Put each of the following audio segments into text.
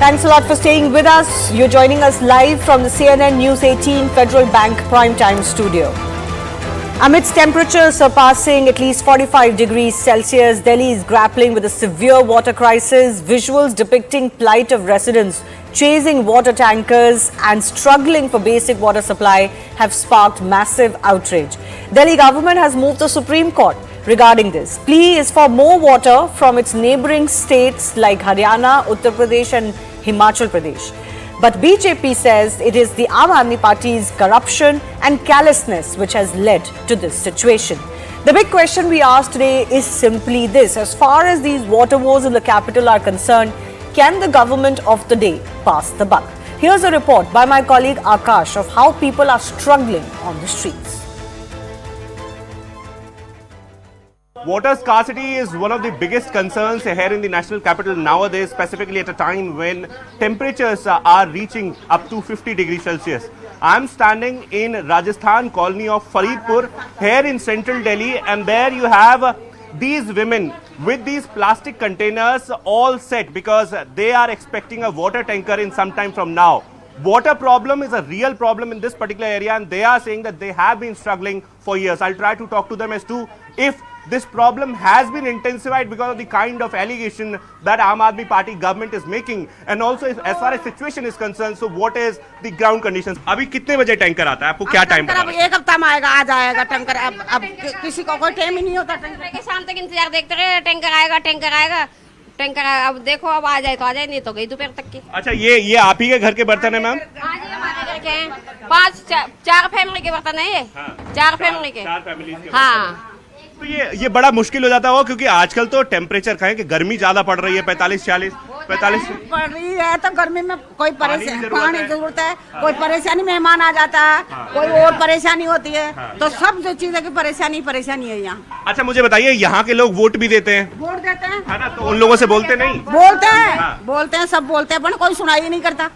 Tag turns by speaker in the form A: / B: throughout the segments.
A: Thanks a lot for staying with us. You're joining us live from the CNN News 18 Federal Bank Primetime Studio. Amidst temperatures surpassing at least 45 degrees Celsius, Delhi is grappling with a severe water crisis. Visuals depicting plight of residents chasing water tankers and struggling for basic water supply have sparked massive outrage. Delhi government has moved the Supreme Court regarding this. Plea is for more water from its neighbouring states like Haryana, Uttar Pradesh and Himachal Pradesh. But BJP says it is the Aam Aadmi Party's corruption and callousness which has led to this situation. The big question we ask today is simply this. As far as these water wars in the capital are concerned, can the government of the day pass the buck? Here's a report by my colleague Akash of how people are struggling on the streets.
B: Water scarcity is one of the biggest concerns here in the national capital nowadays, specifically at a time when temperatures are reaching up to 50 degrees Celsius. I am standing in Rajasthan colony of Faridpur here in central Delhi, and there you have these women with these plastic containers all set because they are expecting a water tanker in some time from now. Water problem is a real problem in this particular area, and they are saying that they have been struggling for years. I'll try to talk to them as to if this problem has been intensified because of the kind of allegation that Aam Aadmi Party government is making, and also as far as situation is concerned, so what is the ground conditions? अभी कितने बजे tanker आता है? आपको क्या time पता है?
C: एक हफ्ता में आएगा, आ जाएगा टैंकर। अब किसी को कोई टाइम ही नहीं होता। टैंकर के शाम तक इंतजार देखते रहे, टैंकर आएगा, टैंकर आएगा, टैंकर। अब देखो, अब आ जाए तो आ जाए, नहीं तो गई दोपहर तक की।
B: अच्छा, ये आप ही के घर के बर्तन है मैम?
C: हाँ जी, हमारे घर के हैं। चार फैमिली के बर्तन है ये। चार फैमिली के। हाँ।
B: तो ये बड़ा मुश्किल हो जाता होगा, क्योंकि आजकल तो टेम्परेचर कहें कि गर्मी ज्यादा पड़ रही है, 45-46
C: पड़ रही है, तो गर्मी में कोई परेशानी, पानी की जरूरत है, कोई परेशानी, मेहमान आ जाता है, कोई और परेशानी होती है, तो सब जो चीज है कि परेशानी है यहाँ।
B: अच्छा, मुझे बताइए, यहाँ के लोग वोट भी देते हैं?
C: वोट देते हैं,
B: है ना? तो उन लोगों से बोलते नहीं?
C: बोलते हैं, सब बोलते हैं, पर कोई सुनाई नहीं करता।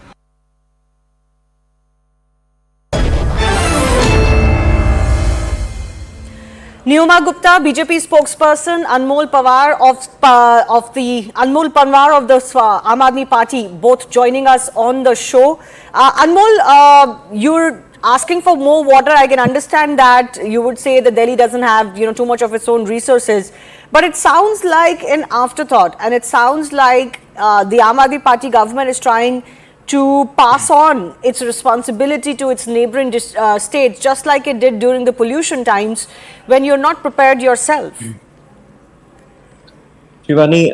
A: Neuma Gupta, BJP spokesperson, Anmol Pawar of the Aam Aadmi Party, both joining us on the show. Anmol, you're asking for more water. I can understand that you would say that Delhi doesn't have too much of its own resources, but it sounds like an afterthought, and it sounds like the Aam Aadmi Party government is trying to pass on its responsibility to its neighbouring states, just like it did during the pollution times when you're not prepared yourself.
D: Shivani,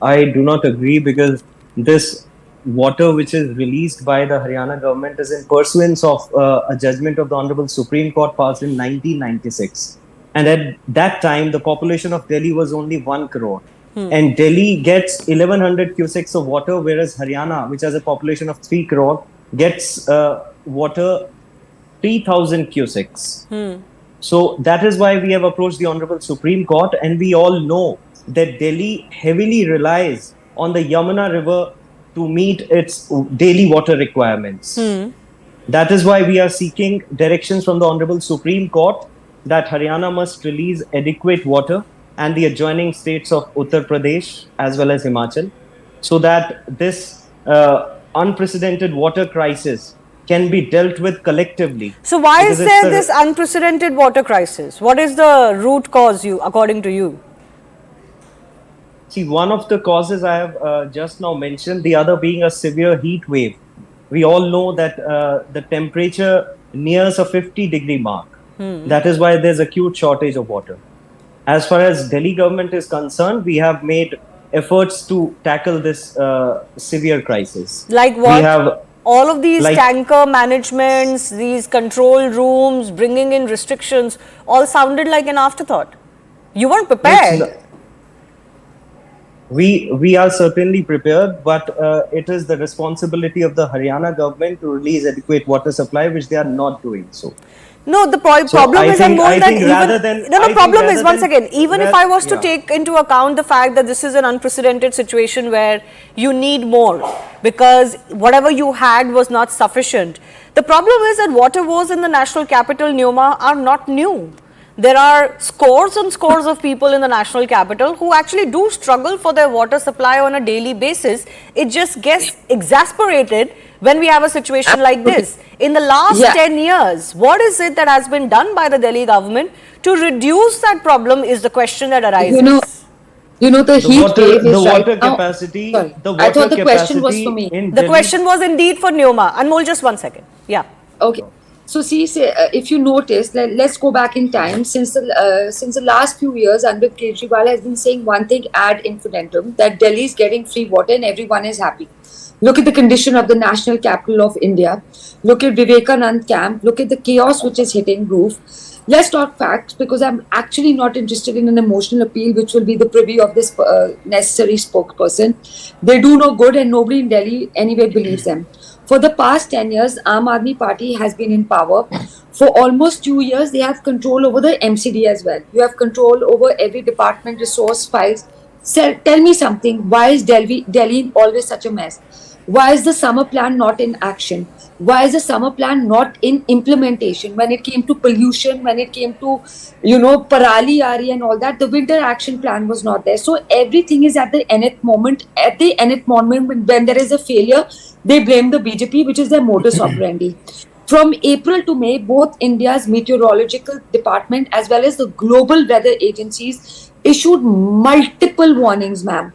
D: I do not agree, because this water which is released by the Haryana government is in pursuance of a judgment of the Honorable Supreme Court passed in 1996. And at that time, the population of Delhi was only 1 crore. And Delhi gets 1100 cusecs of water, whereas Haryana, which has a population of 3 crore, gets water 3000 cusecs. So that is why we have approached the Honorable Supreme Court, and we all know that Delhi heavily relies on the Yamuna River to meet its daily water requirements. That is why we are seeking directions from the Honorable Supreme Court that Haryana must release adequate water, and the adjoining states of Uttar Pradesh as well as Himachal, so that this unprecedented water crisis can be dealt with collectively.
A: So why is there this unprecedented water crisis? What is the root cause, according to you?
D: See, one of the causes I have just now mentioned, the other being a severe heat wave. We all know that the temperature nears a 50-degree mark. That is why there's acute shortage of water. As far as Delhi government is concerned, we have made efforts to tackle this severe crisis.
A: Like what?
D: We have
A: all of these tanker managements, these control rooms, bringing in restrictions, all sounded like an afterthought. You weren't prepared.
D: We are certainly prepared, but it is the responsibility of the Haryana government to release adequate water supply, which they are not doing so.
A: No, the problem is even if I was to take into account the fact that this is an unprecedented situation where you need more because whatever you had was not sufficient. The problem is that water wars in the national capital, Neuma, are not new. there are scores and scores of people in the national capital who actually do struggle for their water supply on a daily basis. It just gets exasperated when we have a situation like this. In the last 10 years, what is it that has been done by the Delhi government to reduce that problem is the question that arises.
E: The heat wave is right now.
D: Capacity,
E: Sorry,
D: the
E: I
D: water
E: thought the question was
D: capacity
E: for me.
D: in
A: The
D: Delhi.
A: question was indeed for Neoma. Anmol, just 1 second. Yeah.
E: Okay. So see, if you notice, let's go back in time. Since the last few years, Arvind Kejriwal has been saying one thing ad infinitum, that Delhi is getting free water and everyone is happy. Look at the condition of the national capital of India. Look at Vivekanand camp. Look at the chaos which is hitting roof. Let's talk facts, because I'm actually not interested in an emotional appeal, which will be the privy of this necessary spokesperson. They do no good, and nobody in Delhi anyway believes them. For the past 10 years, Aam Aadmi Party has been in power. For almost 2 years, they have control over the MCD as well. You have control over every department, resource, files. So, tell me something. Why is Delhi always such a mess? Why is the summer plan not in action? Why is the summer plan not in implementation? When it came to pollution, when it came to, Parali Ari and all that, the winter action plan was not there. So everything is at the nth moment. At the nth moment, when there is a failure, they blame the BJP, which is their modus operandi. From April to May, both India's meteorological department as well as the global weather agencies issued multiple warnings, ma'am,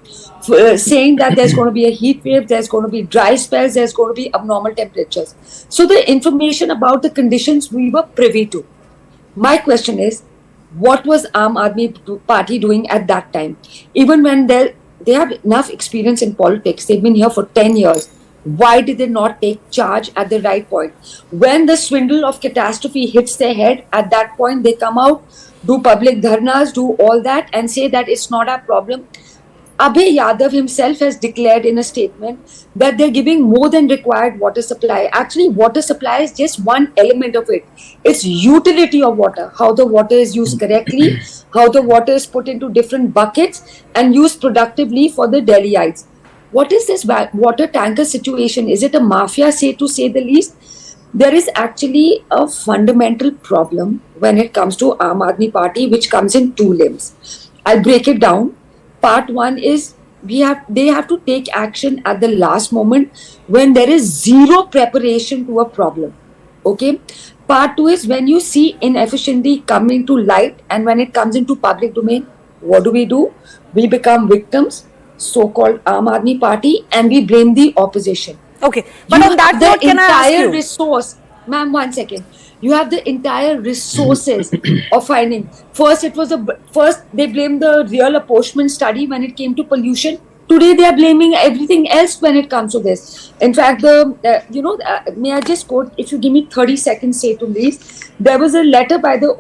E: saying that there's going to be a heat wave, there's going to be dry spells, there's going to be abnormal temperatures. So the information about the conditions we were privy to. My question is, what was Aam Aadmi Party doing at that time? Even when they have enough experience in politics, they've been here for 10 years. Why did they not take charge at the right point? When the swindle of catastrophe hits their head, at that point they come out, do public dharnas, do all that and say that it's not our problem. Abhay Yadav himself has declared in a statement that they're giving more than required water supply. Actually, water supply is just one element of it. It's utility of water, how the water is used correctly, how the water is put into different buckets and used productively for the Delhiites. What is this water tanker situation? Is it a mafia, to say the least? There is actually a fundamental problem when it comes to Aam Aadmi Party, which comes in two limbs. I'll break it down. Part one is they have to take action at the last moment when there is zero preparation to a problem. Okay. Part two is when you see inefficiency coming to light and when it comes into public domain, what do? We become victims, so-called Aam Aadmi Party, and we blame the opposition.
A: Okay, but on that note, can I ask you?
E: Resource, ma'am, 1 second. You have the entire resources of finding. First they blamed the real apportionment study when it came to pollution. Today they are blaming everything else when it comes to this. In fact, may I just quote, if you give me 30 seconds, say to please. There was a letter by the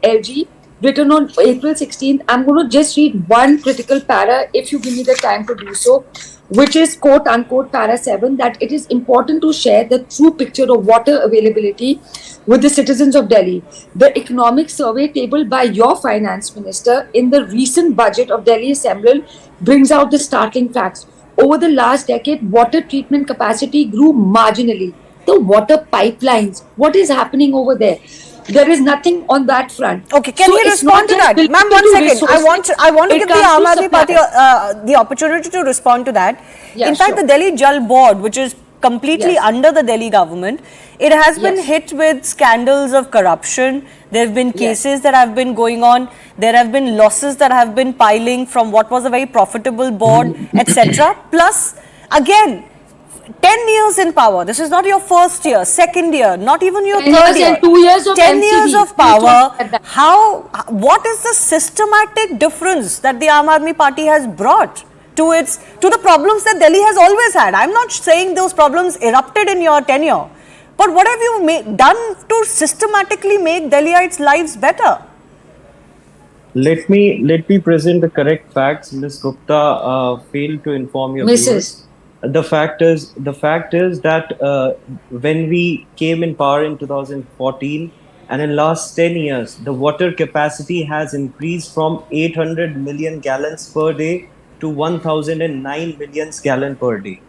E: LG written on April 16th. I'm going to just read one critical para, if you give me the time to do so, which is quote unquote para 7, that it is important to share the true picture of water availability with the citizens of Delhi. The economic survey tabled by your finance minister in the recent budget of Delhi Assembly brings out the startling facts. Over the last decade, water treatment capacity grew marginally. The water pipelines, what is happening over there? There is nothing on that front.
A: Okay, can you respond to that? Ma'am, 1 second. I want to give the Aam Aadmi Party the opportunity to respond to that.
E: Yeah,
A: in fact, the Delhi Jal Board, which is completely under the Delhi government, it has been hit with scandals of corruption. There have been cases that have been going on. There have been losses that have been piling from what was a very profitable board, etc. Plus, again, 10 years in power. This is not your first year, second year, not even your third year.
E: 2 years of
A: 10
E: MCD.
A: years of power. What is the systematic difference that the Aam Aadmi Party has brought to the problems that Delhi has always had? I'm not saying those problems erupted in your tenure, but what have you done to systematically make Delhiites' lives better?
D: Let me present the correct facts. Ms. Gupta failed to inform your viewers. The fact is that when we came in power in 2014, and in last 10 years, the water capacity has increased from 800 million gallons per day to 1,009 million gallons per day.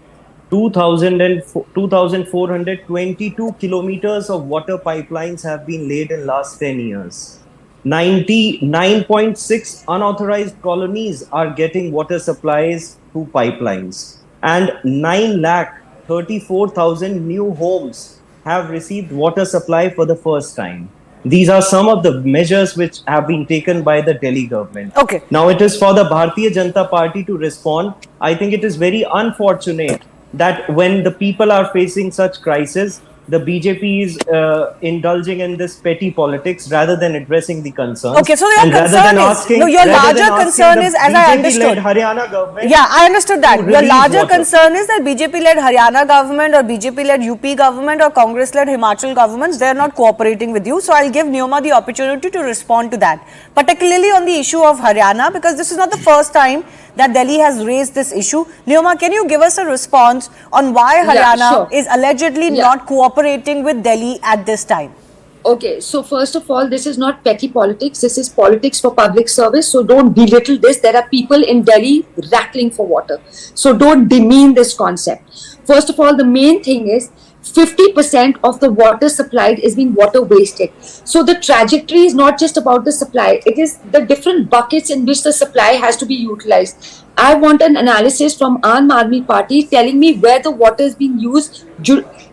D: 2,422 kilometers of water pipelines have been laid in last 10 years. 99.6 unauthorized colonies are getting water supplies through pipelines, and 9,34,000 new homes have received water supply for the first time. These are some of the measures which have been taken by the Delhi government.
A: Okay.
D: Now it is for the Bharatiya Janata Party to respond. I think it is very unfortunate that when the people are facing such crisis, the BJP is indulging in this petty politics rather than addressing the concerns.
A: Okay, so your
D: and rather
A: concern
D: than
A: is
D: asking,
A: no, your
D: rather
A: larger
D: than asking
A: concern
D: the
A: is, as I understood,
D: BJP-led Haryana government.
A: Yeah, I understood that.
D: to
A: Your
D: release
A: larger
D: water.
A: concern is that BJP-led Haryana government or BJP-led UP government or Congress-led Himachal governments, they are not cooperating with you. So I'll give Neoma the opportunity to respond to that, particularly on the issue of Haryana, because this is not the first time that Delhi has raised this issue. Neoma, can you give us a response on why Haryana
E: sure.
A: is allegedly not cooperating with Delhi at this time?
E: Okay, so first of all, this is not petty politics. This is politics for public service. So don't belittle this. There are people in Delhi rattling for water. So don't demean this concept. First of all, the main thing is 50% of the water supplied is being water wasted. So the trajectory is not just about the supply. It is the different buckets in which the supply has to be utilized. I want an analysis from Aam Aadmi party telling me where the water is being used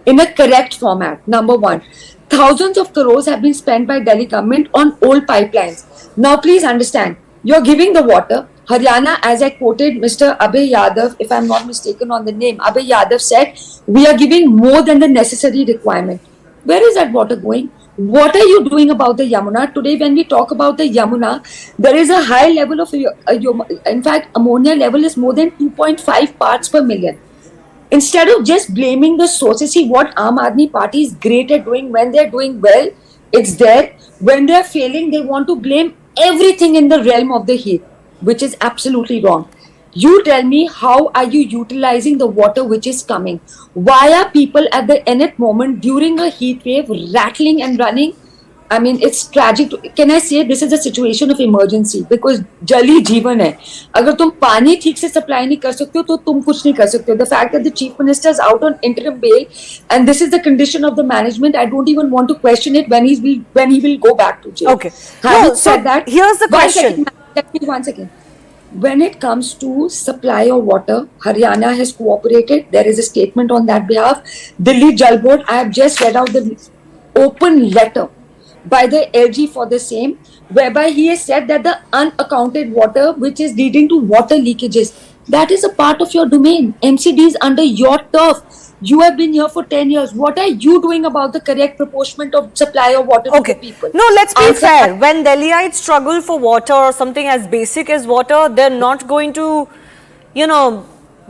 E: in a correct format. Number one. Thousands of crores have been spent by Delhi government on old pipelines. Now, please understand, you're giving the water. Haryana, as I quoted Mr. Abhay Yadav, if I'm not mistaken on the name, Abhay Yadav said, we are giving more than the necessary requirement. Where is that water going? What are you doing about the Yamuna? Today, when we talk about the Yamuna, there is a high level of, in fact, ammonia level is more than 2.5 parts per million. Instead of just blaming the sources, see what Aam Aadmi party is great at doing. When they're doing well, it's there. When they're failing, they want to blame everything in the realm of the heat, which is absolutely wrong. You tell me, how are you utilizing the water which is coming? Why are people at the nth moment during a heat wave rattling and running? I mean, it's tragic. Can I say this is a situation of emergency? Because जल ही जीवन है. अगर तुम पानी ठीक से supply नहीं कर सकते हो, तो तुम कुछ नहीं कर सकते हो. The fact that the chief minister is out on interim bail, and this is the condition of the management, I don't even want to question it when he will go back to jail.
A: Okay.
E: Having
A: No, so
E: said that,
A: here's the question.
E: Let me 1 second. When it comes to supply of water, Haryana has cooperated. There is a statement on that behalf. Delhi Jal Board, I have just read out the open letter by the LG for the same, whereby he has said that the unaccounted water which is leading to water leakages, that is a part of your domain. MCD is under your turf. You have been here for 10 years. What are you doing about the correct proportion of supply of water to the people?
A: No, let's be fair. When Delhiites struggle for water or something as basic as water, they're not going to,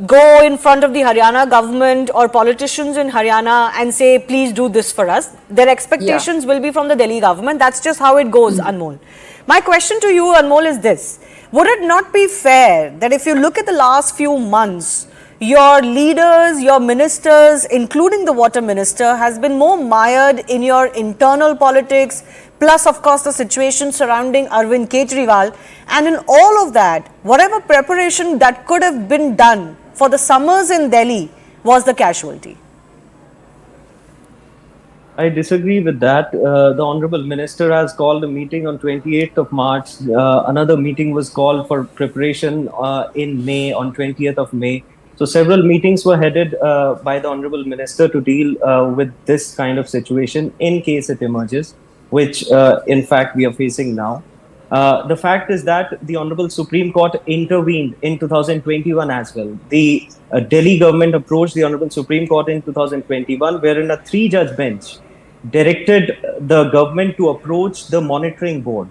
A: go in front of the Haryana government or politicians in Haryana and say, please do this for us. Their expectations will be from the Delhi government. That's just how it goes, Anmol. My question to you, Anmol, is this. Would it not be fair that if you look at the last few months, your leaders, your ministers, including the water minister, has been more mired in your internal politics, plus of course the situation surrounding Arvind Kejriwal, and in all of that, whatever preparation that could have been done for the summers in Delhi was the casualty?
D: I disagree with that. The Honorable Minister has called a meeting on 28th of March. Another meeting was called for preparation in May, on 20th of May. So several meetings were headed by the Honorable Minister to deal with this kind of situation in case it emerges, which in fact we are facing now. The fact is that the Honorable Supreme Court intervened in 2021 as well. The Delhi government approached the Honorable Supreme Court in 2021, wherein a 3-judge bench directed the government to approach the monitoring board,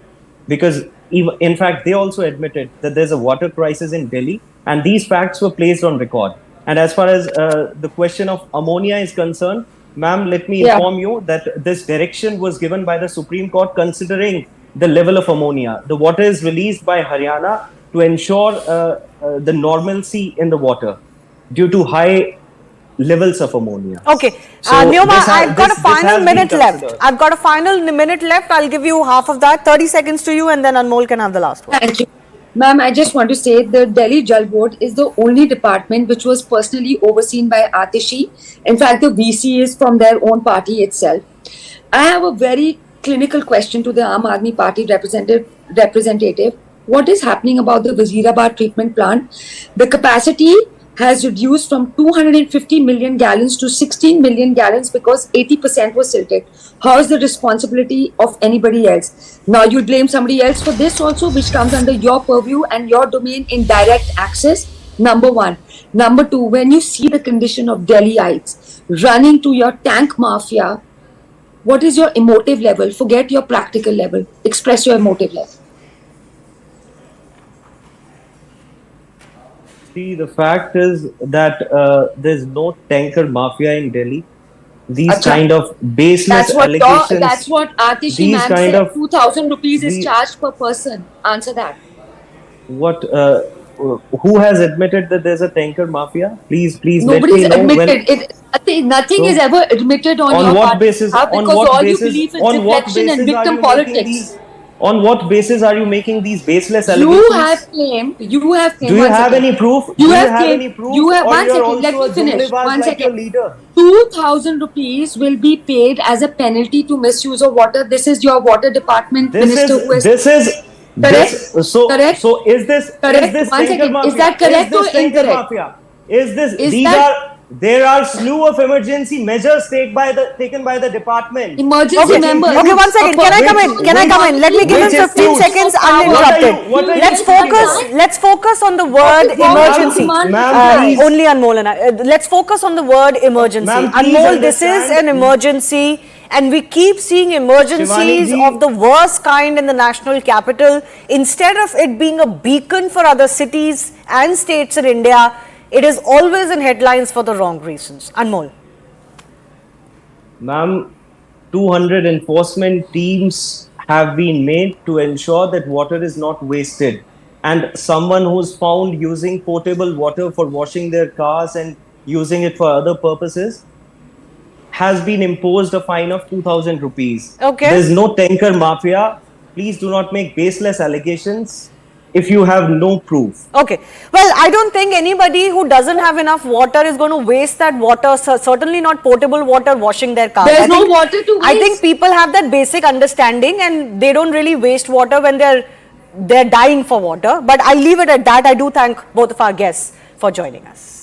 D: because in fact they also admitted that there's a water crisis in Delhi, and these facts were placed on record. And as far as the question of ammonia is concerned, ma'am, let me inform you that this direction was given by the Supreme Court considering the level of ammonia. The water is released by Haryana to ensure the normalcy in the water due to high levels of ammonia.
A: Okay.
D: So
A: Neoma, I've got a final minute left. I'll give you half of that, 30 seconds to you, and then Anmol can have the last one.
E: Thank you. Ma'am, I just want to say the Delhi Jal Board is the only department which was personally overseen by Atishi. In fact, the VC is from their own party itself. I have a very clinical question to the Aam Aadmi Party representative. What is happening about the Wazirabad treatment plant? The capacity has reduced from 250 million gallons to 16 million gallons because 80% was silted. How is the responsibility of anybody else? Now you blame somebody else for this also, which comes under your purview and your domain in direct access. Number one. Number two, when you see the condition of Delhiites running to your tank mafia, what is your emotive level? Forget your practical level. Express your emotive level.
D: See, the fact is that there's no tanker mafia in Delhi. These
E: Achha.
D: kind of baseless allegations.
E: That's what Atishi
D: these
E: ma'am
D: kind
E: said.
D: of
E: 2,000 rupees is
D: the
E: charged per person. Answer that.
D: what? Who has admitted that there's a tanker mafia? Please let
E: Nobody's
D: me know
E: admitted it. Nothing is
D: So,
E: ever admitted on your
D: what
E: part
D: basis? On
E: because
D: what
E: all you
D: basis?
E: believe is
D: On what
E: deflection and
D: basis are
E: victim
D: you making
E: politics.
D: these? On what basis are you making these baseless
E: You
D: allegations?
E: have claimed.
D: Do you have any proof?
E: You
D: Do you
E: have
D: have
E: claimed.
D: any proof?
E: You have
D: Or
E: one
D: you're
E: second. Let
D: also
E: me
D: a
E: finish.
D: jumblebaz
E: One
D: like your
E: second.
D: leader?
E: 2,000 rupees will be paid as a penalty to misuse of water. This is your water department
D: This
E: minister
D: is
E: who has
D: this is
E: correct.
D: this. So
E: Correct.
D: so is
E: Correct.
D: this
E: One
D: tanker
E: second. Is
D: mafia?
E: that
D: Is
E: correct or
D: this tanker
E: incorrect?
D: mafia? Is this?
E: Is
D: These
E: that
D: are there are slew of emergency measures taken by the department.
E: emergency
A: Okay,
E: members?
A: okay, one second. Can I come in? Can I come in? Let me give him
D: which
A: 15
D: includes-
A: seconds
E: What
A: uninterrupted.
D: what are you
A: Let's
D: speaking
A: focus.
D: about?
A: Let's focus on the word
E: What is
A: emergency.
E: demand
D: Ma'am,
E: reply?
D: please.
A: Only Anmol and I. Let's focus on the word emergency.
D: Ma'am, please
A: Anmol, this is
D: understand.
A: an emergency, and we keep seeing emergencies
D: Shivani ji.
A: of the worst kind in the national capital. Instead of it being a beacon for other cities and states in India, it is always in headlines for the wrong reasons. Anmol.
D: Ma'am, 200 enforcement teams have been made to ensure that water is not wasted. And someone who's found using potable water for washing their cars and using it for other purposes has been imposed a fine of 2,000 rupees.
A: Okay.
D: There's no tanker mafia. Please do not make baseless allegations if you have no proof.
A: Okay. Well, I don't think anybody who doesn't have enough water is going to waste that water, certainly not potable water washing their cars.
E: There's no water to
A: I think
E: waste.
A: people have that basic understanding and they don't really waste water when they're dying for water. But I'll leave it at that. I do thank both of our guests for joining us.